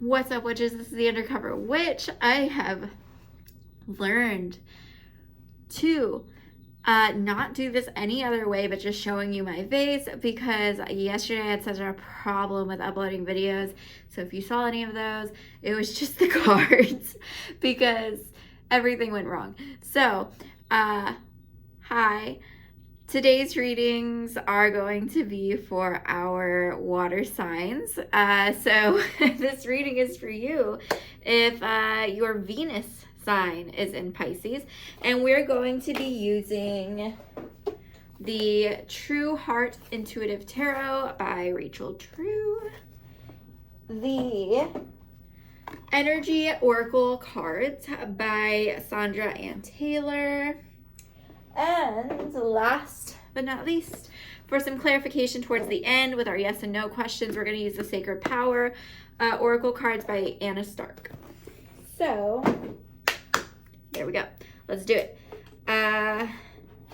What's up, witches? This is the Undercover Witch. I have learned to not do this any other way but just showing you my face, because yesterday I had such a problem with uploading videos. So if you saw any of those, it was just the cards because everything went wrong. So hi. Today's readings are going to be for our water signs. So this reading is for you if your Venus sign is in Pisces. And we're going to be using the True Heart Intuitive Tarot by Rachel True, the Energy Oracle cards by Sandra Ann Taylor, and last but not least, for some clarification towards the end with our yes and no questions, we're going to use the Sacred Power Oracle cards by Anna Stark. So, there we go. Let's do it.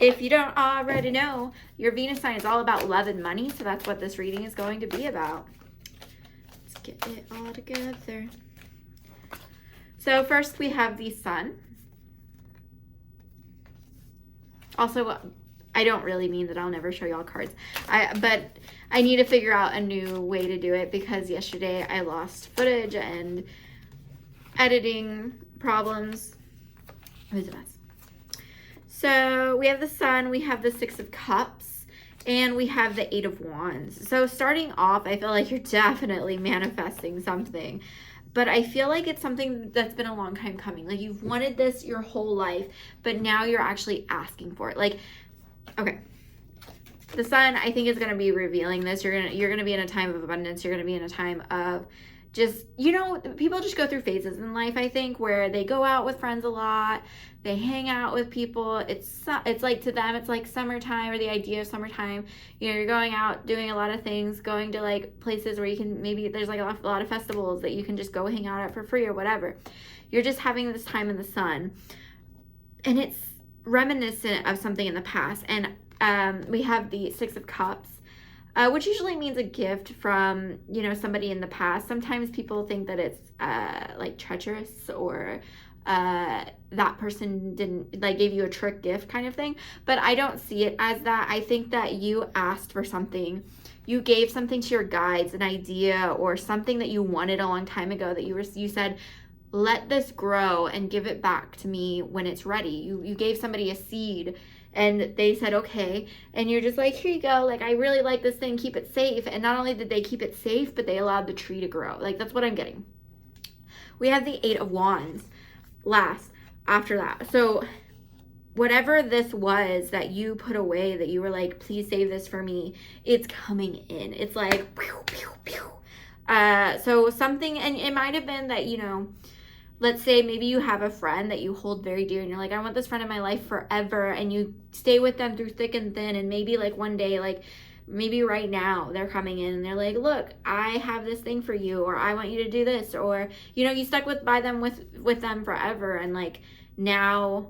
If you don't already know, your Venus sign is all about love and money, so that's what this reading is going to be about. Let's get it all together. So first we have the Sun. Also, I don't really mean that I'll never show y'all cards, but I need to figure out a new way to do it because yesterday I lost footage and editing problems. It was a mess. So we have the Sun, we have the Six of Cups, and we have the Eight of Wands. So starting off, I feel like you're definitely manifesting something. But I feel like it's something that's been a long time coming. Like you've wanted this your whole life, but now you're actually asking for it. Like, okay, the Sun, I think, is going to be revealing this. You're gonna be in a time of abundance. You're gonna be in a time of just, you know, people just go through phases in life, I think, where they go out with friends a lot. They hang out with people. It's like, to them, it's like summertime, or the idea of summertime. You know, you're going out, doing a lot of things, going to like places where you can, maybe there's like a lot of festivals that you can just go hang out at for free or whatever. You're just having this time in the sun. And it's reminiscent of something in the past. And we have the Six of Cups, which usually means a gift from, you know, somebody in the past. Sometimes people think that it's like treacherous, or that person didn't, like, gave you a trick gift kind of thing. But I don't see it as that. I think that you asked for something. You gave something to your guides, an idea or something that you wanted a long time ago, that you said, let this grow and give it back to me when it's ready. You gave somebody a seed and they said, okay. And you're just like, here you go. Like, I really like this thing. Keep it safe. And not only did they keep it safe, but they allowed the tree to grow. Like, that's what I'm getting. We have the Eight of Wands last after that. So whatever this was that you put away, that you were like, please save this for me, it's coming in. It's like, pew, pew, pew. So something, and it might have been that, you know, let's say maybe you have a friend that you hold very dear and you're like, I want this friend in my life forever, and you stay with them through thick and thin, and maybe like one day, like maybe right now they're coming in and they're like, look, I have this thing for you, or I want you to do this, or, you know, you stuck by them with them forever, and like now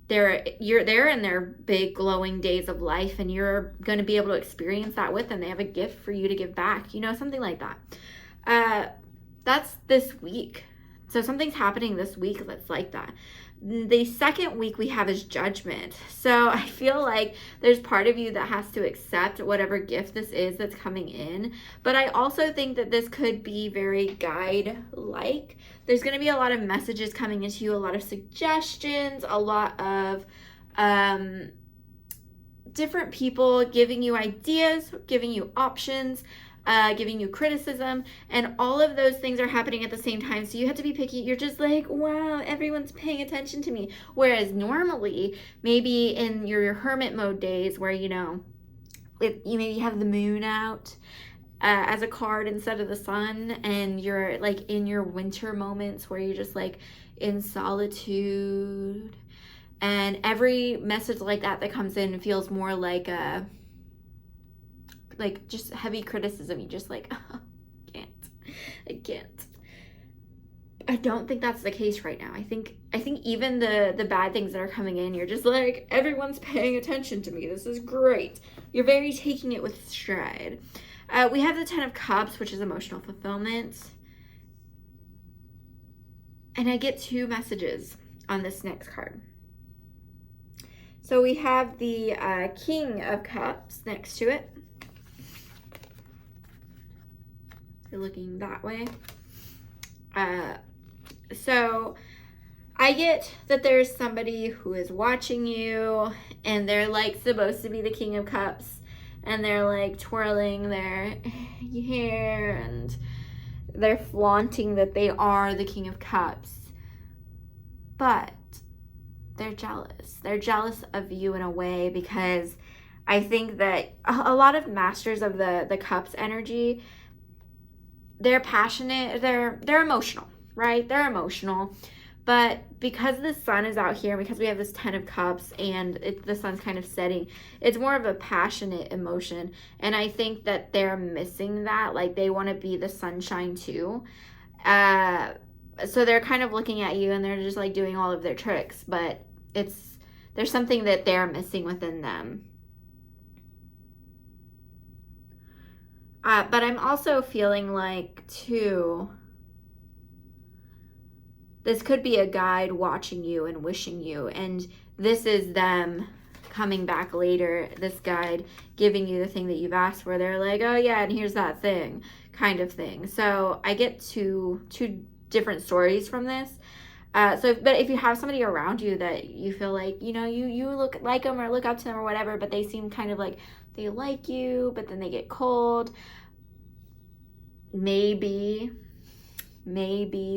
they're in their big glowing days of life, and you're going to be able to experience that with them. They have a gift for you to give back, you know, something like that. That's this week. So something's happening this week that's like that. The second week we have is Judgment. So I feel like there's part of you that has to accept whatever gift this is that's coming in. But I also think that this could be very guide-like. There's going to be a lot of messages coming into you, a lot of suggestions, a lot of different people giving you ideas, giving you options, giving you criticism, and all of those things are happening at the same time. So you have to be picky. You're just like, wow, everyone's paying attention to me. Whereas normally, maybe in your hermit mode days where, you know, you maybe have the moon out as a card instead of the sun, and you're like in your winter moments where you're just like in solitude, and every message like that comes in feels more like a just heavy criticism. You just like, oh, I can't. I don't think that's the case right now. I think even the bad things that are coming in, you're just like, everyone's paying attention to me. This is great. You're very taking it with stride. We have the Ten of Cups, which is emotional fulfillment. And I get two messages on this next card. So we have the King of Cups next to it. You're looking that way. So I get that there's somebody who is watching you, and they're like supposed to be the King of Cups, and they're like twirling their hair, and they're flaunting that they are the King of Cups. But they're jealous. They're jealous of you in a way, because I think that a lot of masters of the Cups energy, they're passionate, they're emotional, right? They're emotional. But because the sun is out here, because we have this 10 of Cups and the sun's kind of setting, it's more of a passionate emotion. And I think that they're missing that. Like, they want to be the sunshine too. So they're kind of looking at you, and they're just like doing all of their tricks. But there's something that they're missing within them. But I'm also feeling like, too, this could be a guide watching you and wishing you. And this is them coming back later, this guide giving you the thing that you've asked for. They're like, oh yeah, and here's that thing, kind of thing. So I get two different stories from this. But if you have somebody around you that you feel like, you know, you look like them or look up to them or whatever, but they seem kind of like they like you, but then they get cold, maybe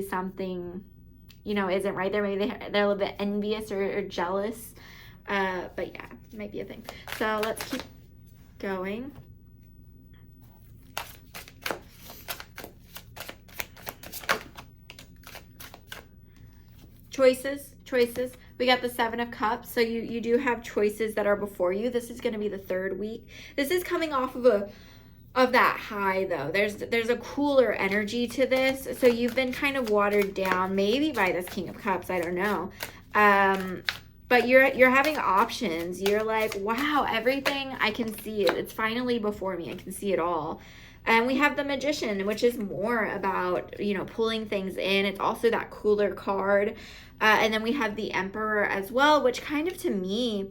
something, you know, isn't right there. Maybe they're a little bit envious or jealous. But yeah, it might be a thing. So let's keep going. Choices. We got the 7 of Cups. So you do have choices that are before you. This is going to be the 3rd week. This is coming off of that high, though. There's a cooler energy to this. So you've been kind of watered down, maybe by this King of Cups. I don't know. But you're having options. You're like, wow, everything, I can see it. It's finally before me. I can see it all. And we have the Magician, which is more about, you know, pulling things in. It's also that cooler card. And then we have the Emperor as well, which kind of, to me,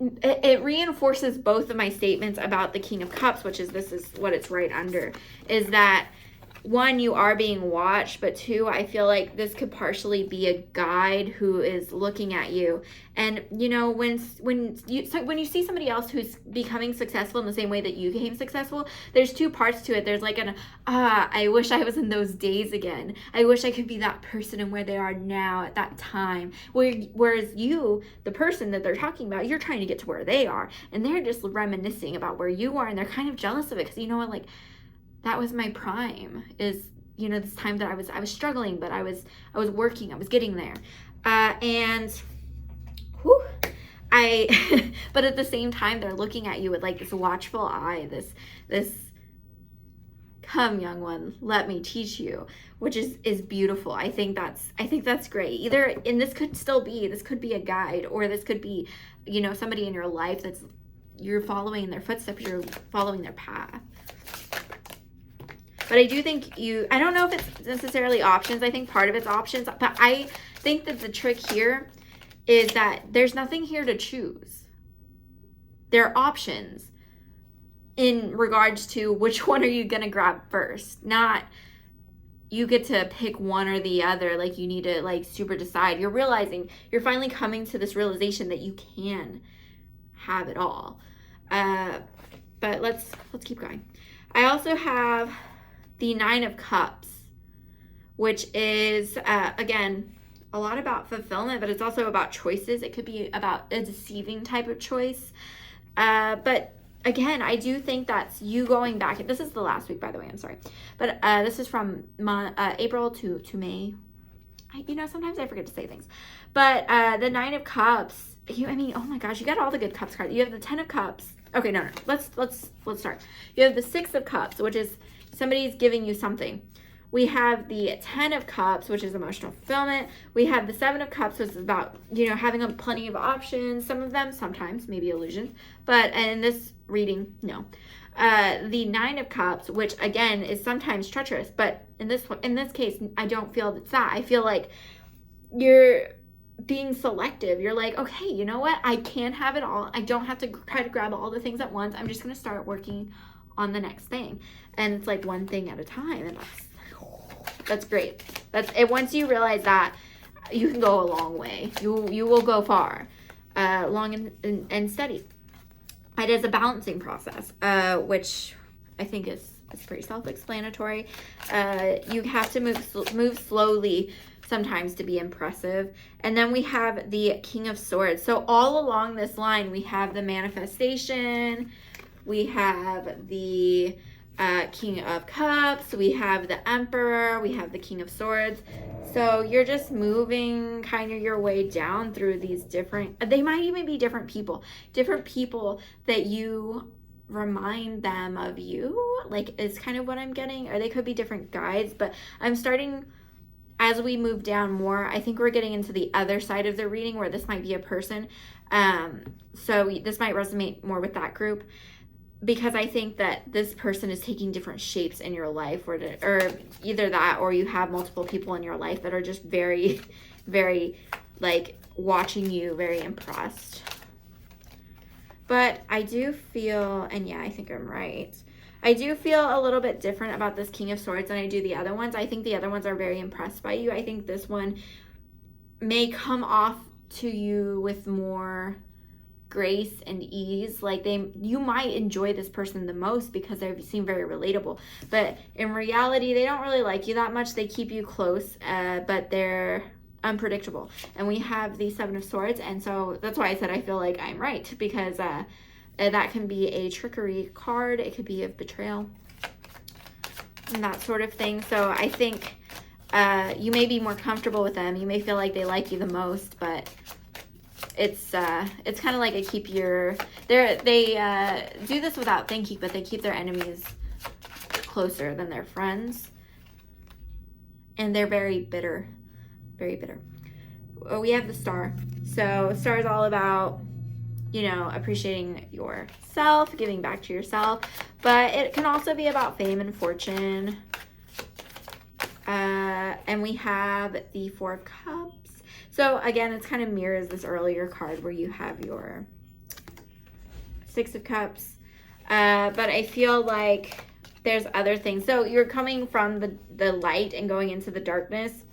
it reinforces both of my statements about the King of Cups, which is, this is what it's right under, is that, 1, you are being watched, but 2, I feel like this could partially be a guide who is looking at you. And, you know, when you see somebody else who's becoming successful in the same way that you became successful, there's 2 parts to it. There's like I wish I was in those days again. I wish I could be that person and where they are now at that time. Whereas you, the person that they're talking about, you're trying to get to where they are, and they're just reminiscing about where you are, and they're kind of jealous of it, because, you know what, like, that was my prime, is, you know, this time that I was struggling, but I was working, I was getting there. And whew, but at the same time, they're looking at you with like this watchful eye, this come, young one, let me teach you, which is beautiful. I think that's great. Either, and this could be a guide, or this could be, you know, somebody in your life that's, you're following their footsteps, you're following their path. But I do think I don't know if it's necessarily options. I think part of it's options. But I think that the trick here is that there's nothing here to choose. There are options in regards to which one are you going to grab first. Not you get to pick one or the other. Like, you need to like super decide. You're realizing, you're finally coming to this realization that you can have it all. But let's keep going. I also have the 9 of Cups, which is, again, a lot about fulfillment, but it's also about choices. It could be about a deceiving type of choice. But again, I do think that's you going back. This is the last week, by the way, I'm sorry. But this is from April to May. You know, sometimes I forget to say things. But the 9 of Cups, I mean, oh my gosh, you got all the good Cups cards. You have the 10 of Cups. Okay, no. Let's start. You have the 6 of Cups, which is somebody's giving you something. We have the 10 of Cups, which is emotional fulfillment. We have the 7 of Cups, which is about, you know, having plenty of options. Some of them, sometimes, maybe illusions. But in this reading, no. The Nine of Cups, which again is sometimes treacherous, but in this case, I don't feel it's that. I feel like you're being selective. You're like, okay, you know what? I can have it all. I don't have to try to grab all the things at once. I'm just going to start working on the next thing. And it's like one thing at a time. And that's great. That's it. Once you realize that, you can go a long way. You will go far, long and steady. It is a balancing process, which I think is pretty self-explanatory. You have to move slowly sometimes to be impressive. And then we have the King of Swords. So all along this line, we have the manifestation, we have the King of Cups, we have the Emperor, we have the King of Swords. So you're just moving kind of your way down through these different, they might even be different people that you remind them of you, like, is kind of what I'm getting. Or they could be different guides, but I'm starting, as we move down more, I think we're getting into the other side of the reading where this might be a person. So this might resonate more with that group, because I think that this person is taking different shapes in your life, or either that, or you have multiple people in your life that are just very, very, like, watching you, very impressed. But I do feel, and yeah, I think I'm right, I do feel a little bit different about this King of Swords than I do the other ones. I think the other ones are very impressed by you. I think this one may come off to you with more grace and ease. Like, you might enjoy this person the most because they seem very relatable, but in reality they don't really like you that much. They keep you close, but they're unpredictable. And we have the Seven of Swords, and so that's why I said I feel like I'm right, because that can be a trickery card. It could be a betrayal and that sort of thing. So I think you may be more comfortable with them. You may feel like they like you the most, but it's kind of like they do this without thinking, but they keep their enemies closer than their friends, and they're very bitter, very bitter. We have the Star. So Star is all about, appreciating yourself, giving back to yourself, but it can also be about fame and fortune. And we have the Four of Cups. So again, it's kind of mirrors this earlier card where you have your Six of Cups. But I feel like there's other things. So you're coming from the light and going into the darkness,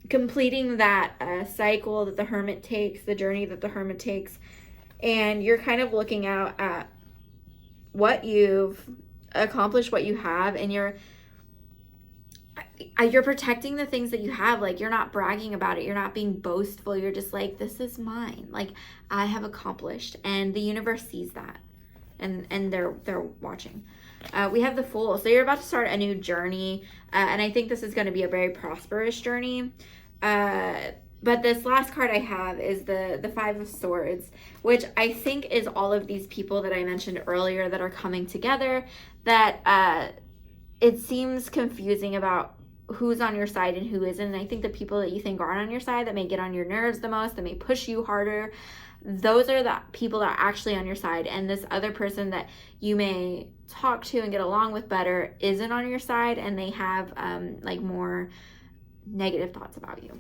completing that cycle that the Hermit takes, the journey that the Hermit takes. And you're kind of looking out at what you've accomplished, what you have, and you're protecting the things that you have. Like, you're not bragging about it. You're not being boastful. You're just like, this is mine. Like, I have accomplished, and the universe sees that, and they're watching. We have the Fool. So you're about to start a new journey, and I think this is going to be a very prosperous journey. But this last card I have is the Five of Swords, which I think is all of these people that I mentioned earlier that are coming together, that it seems confusing about who's on your side and who isn't. And I think the people that you think aren't on your side, that may get on your nerves the most, that may push you harder, those are the people that are actually on your side. And this other person that you may talk to and get along with better isn't on your side, and they have like more negative thoughts about you.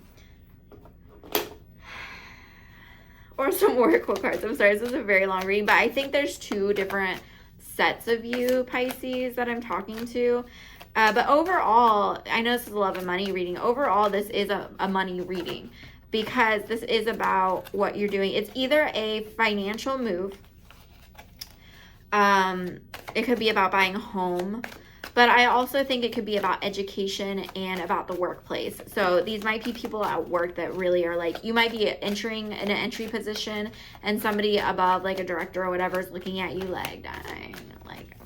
Or some oracle cards. I'm sorry, this is a very long reading, but I think there's two different sets of you, Pisces, that I'm talking to. But overall, I know this is a love and money reading. Overall, this is a money reading, because this is about what you're doing. It's either a financial move. It could be about buying a home. But I also think it could be about education and about the workplace. So these might be people at work that really are like, you might be entering in an entry position, and somebody above, like a director or whatever, is looking at you like, dang, like,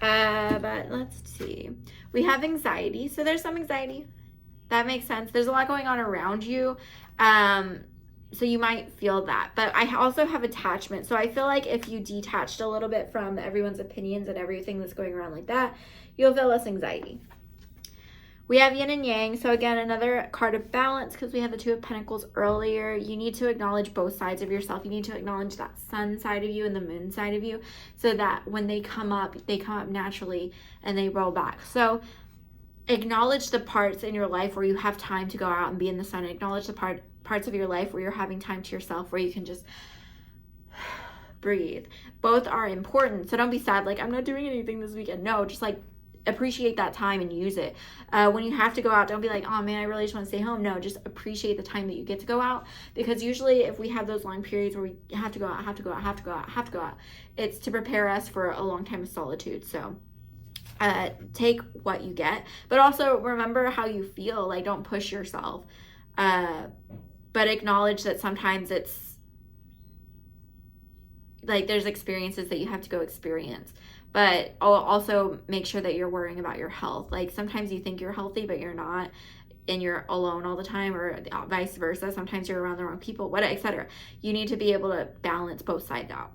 but let's see. We have anxiety. So there's some anxiety. That makes sense. There's a lot going on around you. So you might feel that. But I also have attachment. So I feel like if you detached a little bit from everyone's opinions and everything that's going around like that, you'll feel less anxiety. We have yin and yang. So again, another card of balance because we had the Two of Pentacles earlier. You need to acknowledge both sides of yourself. You need to acknowledge that sun side of you and the moon side of you so that when they come up naturally and they roll back. So acknowledge the parts in your life where you have time to go out and be in the sun. Acknowledge the parts of your life where you're having time to yourself, where you can just breathe. Both are important. So don't be sad, like, I'm not doing anything this weekend. No, just like appreciate that time and use it. When you have to go out, don't be like, oh man, I really just want to stay home. No, just appreciate the time that you get to go out, because usually if we have those long periods where we have to go out, it's to prepare us for a long time of solitude. So take what you get, but also remember how you feel. Like, don't push yourself, but acknowledge that sometimes it's like there's experiences that you have to go experience. But also make sure that you're worrying about your health. Like, sometimes you think you're healthy, but you're not, and you're alone all the time, or vice versa. Sometimes you're around the wrong people, etc. You need to be able to balance both sides out.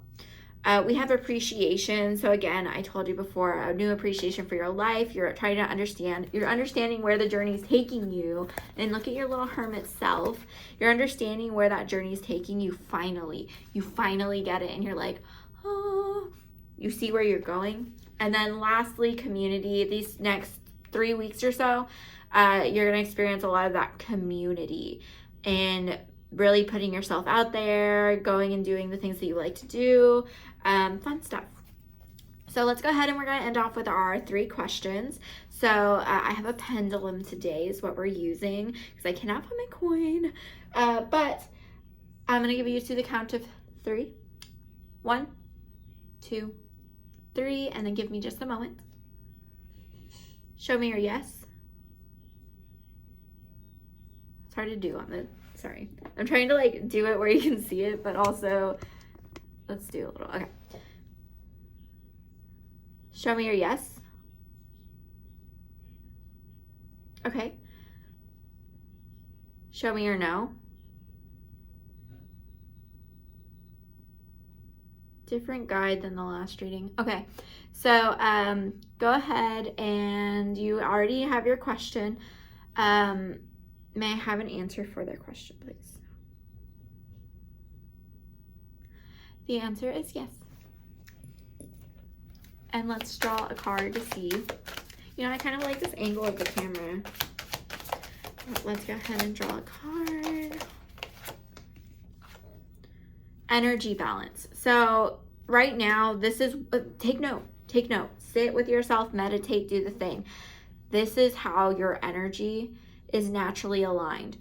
We have appreciation. So again, I told you before, a new appreciation for your life. You're trying to understand, you're understanding where the journey is taking you. And look at your little hermit self. You're understanding where that journey is taking you. You finally get it. And you're like, oh, you see where you're going. And then lastly, community. These next 3 weeks or so, you're going to experience a lot of that community and really putting yourself out there, going and doing the things that you like to do, fun stuff. So let's go ahead and we're going to end off with our 3 questions. So I have a pendulum today is what we're using because I cannot put my coin. But I'm going to give you to the count of 3. 1, 2, 3, and then give me just a moment. Show me your yes. It's hard to do on the, sorry. I'm trying to like do it where you can see it, but also let's do a little, okay. Show me your yes. Okay. Show me your no. Different guide than the last reading. Okay, so go ahead, and you already have your question. May I have an answer for their question, please? The answer is yes. And let's draw a card to see. You know, I kind of like this angle of the camera. Let's go ahead and draw a card. Energy balance. So right now, this is, take note, sit with yourself, meditate, do the thing. This is how your energy is naturally aligned.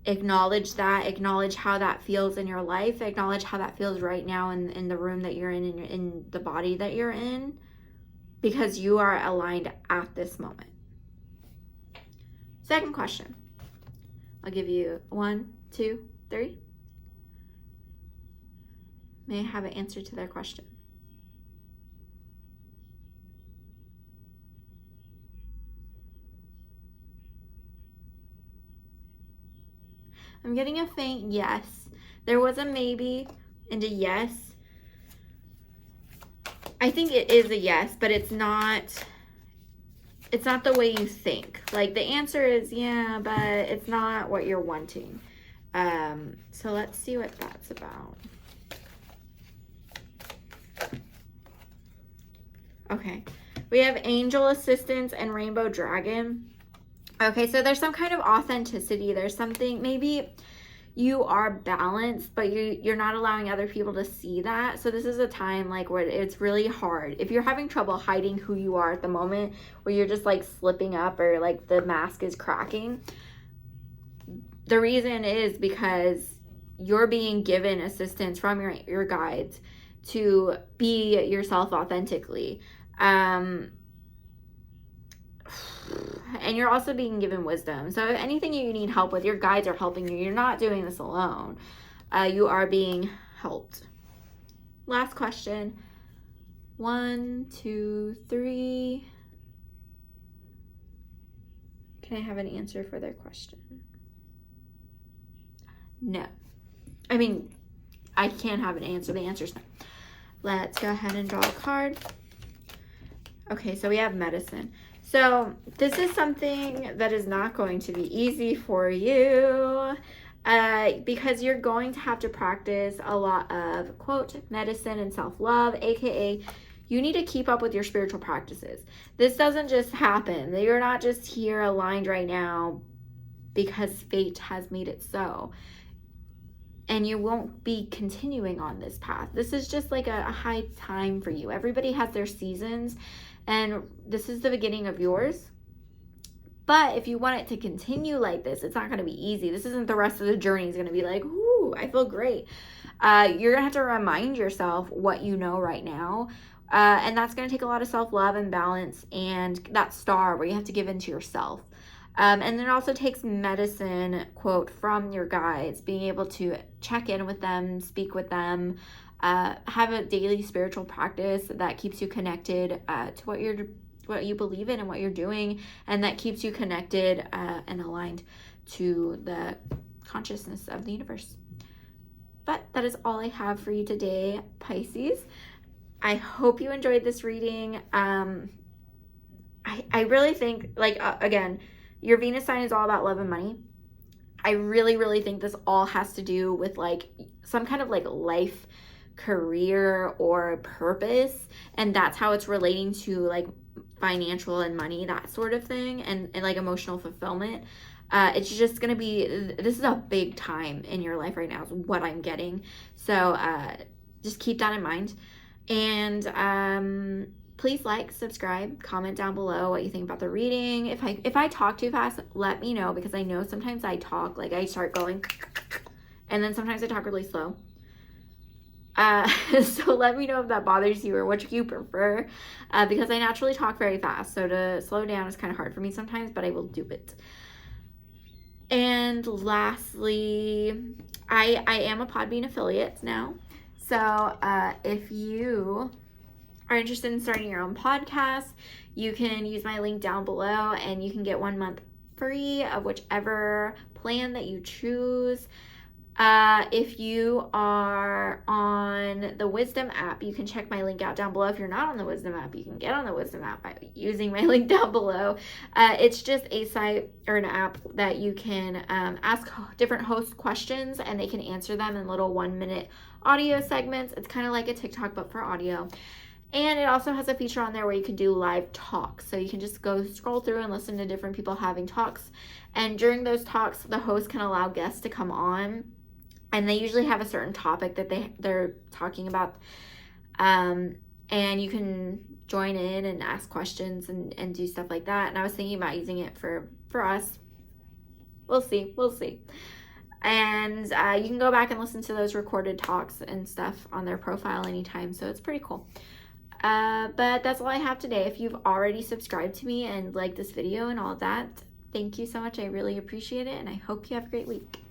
Acknowledge that, acknowledge how that feels in your life, acknowledge how that feels right now in the room that you're in the body that you're in, because you are aligned at this moment. Second question. I'll give you 1, 2, 3. May I have an answer to their question? I'm getting a faint yes. There was a maybe and a yes. I think it is a yes, but it's not the way you think. Like, the answer is yeah, but it's not what you're wanting. So let's see what that's about. Okay, we have angel assistance and rainbow dragon. Okay, so there's some kind of authenticity. There's something, maybe you are balanced, but you're not allowing other people to see that. So this is a time like where it's really hard. If you're having trouble hiding who you are at the moment, where you're just like slipping up or like the mask is cracking, the reason is because you're being given assistance from your guides to be yourself authentically. And you're also being given wisdom. So if anything you need help with, your guides are helping you. You're not doing this alone. You are being helped. Last question. 1, 2, 3. Can I have an answer for their question? No. I mean, I can't have an answer. The answer's no. Let's go ahead and draw a card. Okay, so we have medicine. So this is something that is not going to be easy for you because you're going to have to practice a lot of, quote, medicine and self-love, aka you need to keep up with your spiritual practices. This doesn't just happen. You're not just here aligned right now because fate has made it so. And you won't be continuing on this path. This is just like a high time for you. Everybody has their seasons, and this is the beginning of yours. But if you want it to continue like this, it's not going to be easy. This isn't the rest of the journey is going to be like, ooh, I feel great. You're going to have to remind yourself what you know right now. And that's going to take a lot of self-love and balance and that star where you have to give into yourself. And then it also takes medicine, quote, from your guides, being able to check in with them, speak with them, have a daily spiritual practice that keeps you connected to what you believe in and what you're doing, and that keeps you connected and aligned to the consciousness of the universe. But that is all I have for you today, Pisces. I hope you enjoyed this reading. I really think, like, again, your Venus sign is all about love and money. I really, really think this all has to do with like some kind of like life, career, or purpose. And that's how it's relating to like financial and money, that sort of thing, and like emotional fulfillment. It's just going to be, this is a big time in your life right now is what I'm getting. So just keep that in mind. And please like, subscribe, comment down below what you think about the reading. If I talk too fast, let me know, because I know sometimes I talk, like I start going, and then sometimes I talk really slow. So let me know if that bothers you or what you prefer, because I naturally talk very fast. So to slow down is kind of hard for me sometimes, but I will do it. And lastly, I am a Podbean affiliate now. So if you are interested in starting your own podcast, you can use my link down below and you can get 1 month free of whichever plan that you choose. If you are on the Wisdom app, you can check my link out down below. If you're not on the Wisdom app, you can get on the Wisdom app by using my link down below. It's just a site or an app that you can ask different hosts questions and they can answer them in little 1-minute audio segments. It's kind of like a TikTok, but for audio. And it also has a feature on there where you can do live talks. So you can just go scroll through and listen to different people having talks. And during those talks, the host can allow guests to come on. And they usually have a certain topic that they're talking about. And you can join in and ask questions and do stuff like that. And I was thinking about using it for us. We'll see. And you can go back and listen to those recorded talks and stuff on their profile anytime. So it's pretty cool. But that's all I have today. If you've already subscribed to me and liked this video and all of that, thank you so much. I really appreciate it. And I hope you have a great week.